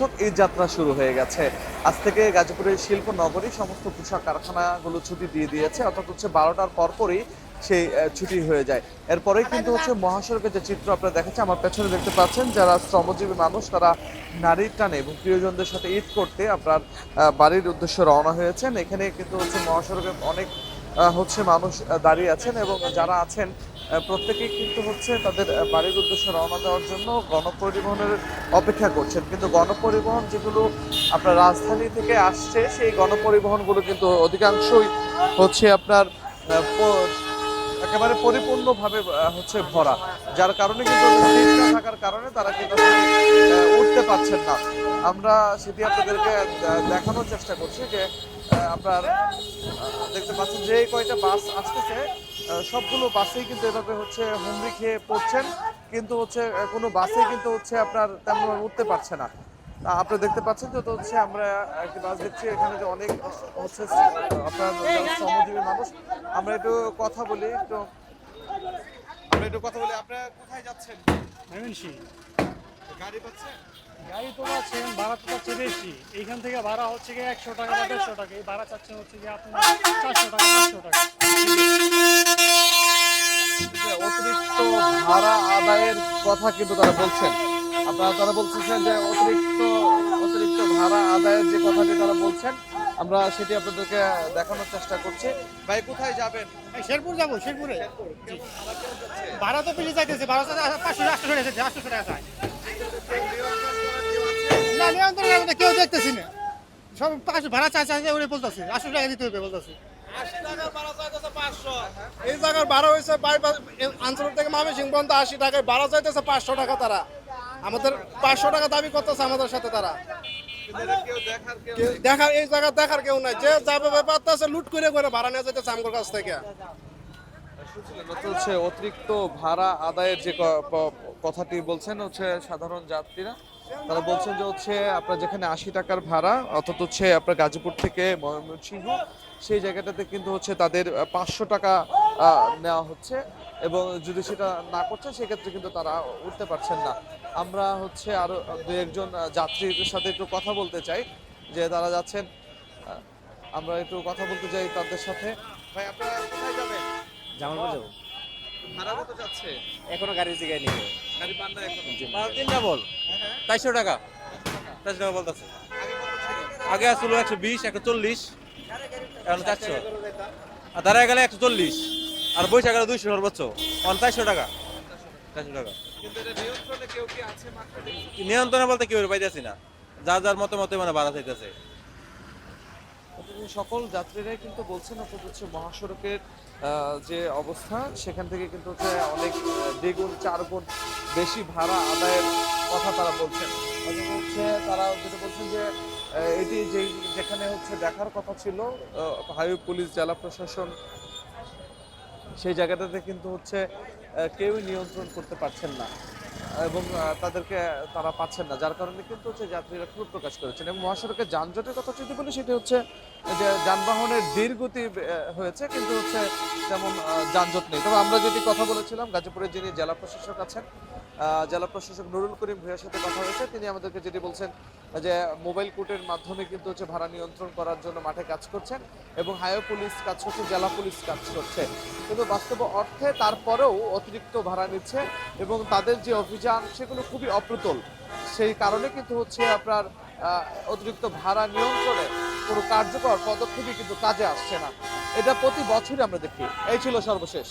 দর্শক এই যাত্রা শুরু হয়ে গেছে। আজ থেকে গাজীপুরের শিল্প নগরী সমস্ত পোশাক কারখানাগুলো ছুটি দিয়ে দিয়েছে, অর্থাৎ হচ্ছে 12টার পরপরই সেই ছুটি হয়ে যায়। এরপরেই কিন্তু হচ্ছে মহাসড়কের যে চিত্র আপনারা দেখেছেন, আমার পেছনে দেখতে পাচ্ছেন যারা শ্রমজীবী মানুষ তারা নারীর টানে এবং প্রিয়জনদের সাথে ঈদ করতে আপনার বাড়ির উদ্দেশ্যে রওনা হয়েছেন। এখানে কিন্তু হচ্ছে মহাসড়কে অনেক হচ্ছে মানুষ দাঁড়িয়ে আছেন এবং যারা আছেন প্রত্যেকেই কিন্তু হচ্ছে তাদের বাড়ির উদ্দেশ্যে রওনা দেওয়ার জন্য গণপরিবহনের অপেক্ষা করছেন। কিন্তু গণপরিবহন যেগুলো আপনার রাজধানী থেকে আসছে সেই গণপরিবহনগুলো কিন্তু অধিকাংশই হচ্ছে আপনার একেবারে পরিপূর্ণভাবে হচ্ছে ভরা, যার কারণে কিন্তু সিট না থাকার কারণে তারা কিন্তু উঠতে পারছেন না। আমরা সেটি আপনাদেরকে দেখানোর চেষ্টা করছি যে আপনার দেখতে পাচ্ছেন যে কয়টা বাস আসতেছে সবগুলো বাসেই কিন্তু এভাবে হচ্ছে হুমড়ি খেয়ে পড়ছেন, কিন্তু হচ্ছে কোনো বাসেই কিন্তু হচ্ছে আপনার তেমন উঠতে পারছে না। আপনারা দেখতে পাচ্ছেন যে তো হচ্ছে আমরা একটি বাস দেখছি, এখানে যে অনেক হচ্ছে আপনার শ্রমজীবী মানুষ। আমরা একটু কথা বলি, আপনারা কোথায় যাচ্ছেন? গাড়ি পাচ্ছেন? গাড়ি তো পাচ্ছেন, ভাড়া তো পাচ্ছে বেশি। এইখান থেকে ভাড়া হচ্ছে গিয়ে 100 টাকা বা 150 টাকা, এই ভাড়া চাচ্ছেন হচ্ছে গিয়ে আপনার 400 টাকা 500 টাকা। যে অতিরিক্ত ভাড়া আদায়ের কথা কিন্তু তারা বলছেন। তারা বলছেন যে অতিরিক্ত ভাড়া আদায়ের যে কথাটি তারা বলছেন, আমরা সেটি আপনাদেরকে দেখানোর চেষ্টা করছি। ভাই কোথায় যাবেন? শেরপুর যাবো, শেরপুরে। ভাড়া তো বেশি চাইতেছে, ভাড়া 500 800 টাকা চাইছে, 800 টাকা চাই। না, নিয়ন্ত্রণের মধ্যে কেউ দেখতেছি না, সব 500 ভাড়া চাইছে, ওরে বলতেছে 800 টাকা দিতে হবে বলতেছে। 80 টাকার ভাড়া চাইতেছে 500। এই জায়গার ভাড়া হয়েছে বাইপাস আঞ্চলিক থেকে ময়মনসিংহ পর্যন্ত 80 টাকায় ভাড়া চাইতেছে 500 টাকা। তারা আমাদের 500 টাকা দাবি করতেছে আমাদের সাথে। তারা দেখার এই জায়গা দেখার কেউ নাই, যে যাবে ব্যাপারটা আছে লুট করে করে ভাড়া নিয়ে যেতেছে আমগোর কাছ থেকে। হচ্ছে অতিরিক্ত ভাড়া আদায়ের যে কথাটি বলছেন হচ্ছে সাধারণ যাত্রীরা, তারা বলছেন যে হচ্ছে আপনার যেখানে 80 টাকার ভাড়া, অর্থাৎ হচ্ছে আপনার গাজীপুর থেকে ময়মনসিংহ সেই জায়গাটাতে কিন্তু হচ্ছে তাদের 500 টাকা নেওয়া হচ্ছে, এবং যদি সেটা না করছেন সেক্ষেত্রে কিন্তু তারা উঠতে পারছেন না। আমরা হচ্ছে আরো দু একজন যাত্রীদের সাথে একটু কথা বলতে চাই যে তারা যাচ্ছেন, আমরা একটু কথা বলতে চাই তাদের সাথে। ভাই আপনারা কোথায় যাবেন? জামালপুর যাবো। ভাড়া কত যাচ্ছে? এখনো গাড়ির জায়গায় নিবে। গাড়ি পান না এখনো? 5 দিন না বল 400 টাকা 400 টাকা বলতেছে। আগে কত ছিল? আগে আসলো 120 140, এখন 400, আর দাঁড়ায় গেলে 140, আর বৈশাখ গেলে 200 সর্বোচ্চ, এখন 400 টাকা 400 টাকা। কিন্তু এটা নিয়ন্ত্রণে কেউ কি আছে মাত্রা? নিয়ন্ত্রণে বলতে কেউ পাইতেছি না, যার যার মতো মতো মানে ভাড়া চাইতেছে। সকল যাত্রীরাই কিন্তু বলছেন অর্থাৎ হচ্ছে মহাসড়কের যে অবস্থা সেখান থেকে কিন্তু হচ্ছে অনেক দ্বিগুণ 4 গুণ বেশি ভাড়া আদায়ের কথা তারা বলছেন। অথচ হচ্ছে তারা যেটা বলছেন যে এটি যেখানে হচ্ছে দেখার কথা ছিল হাইওয়ে পুলিশ, জেলা প্রশাসন, সেই জায়গাটাতে কিন্তু হচ্ছে কেউই নিয়ন্ত্রণ করতে পারছেন না এবং তাদেরকে তারা পাচ্ছেন না, যার কারণে কিন্তু হচ্ছে যাত্রীরা ক্ষোভ প্রকাশ করেছেন। এবং মহাসড়কের যানজটের কথা যদি বলি সেটি হচ্ছে যে যানবাহনের ধীর গতি হয়েছে, কিন্তু হচ্ছে তেমন যানজট নেই। তবে আমরা যেটি কথা বলেছিলাম গাজীপুরের যিনি জেলা প্রশাসক আছেন, জেলা প্রশাসক নুরুল করিম ভূঁইয়ার সাথে কথা হয়েছে, তিনি আমাদেরকে যেটি বলছেন যে মোবাইল কোর্টের মাধ্যমে কিন্তু হচ্ছে ভাড়া নিয়ন্ত্রণ করার জন্য মাঠে কাজ করছেন এবং হাইওয়ে পুলিশ কাজ করছে, জেলা পুলিশ কাজ করছে, কিন্তু বাস্তব অর্থে তারপরেও অতিরিক্ত ভাড়া নিচ্ছে এবং তাদের যে অভিযান সেগুলো খুবই অপ্রতুল। সেই কারণে কিন্তু হচ্ছে আপনার অতিরিক্ত ভাড়া নিয়ন্ত্রণে কোনো কার্যকর পদক্ষেপই কিন্তু কাজে আসছে না। এটা প্রতি বছরই আমরা দেখি। এই ছিল সর্বশেষ।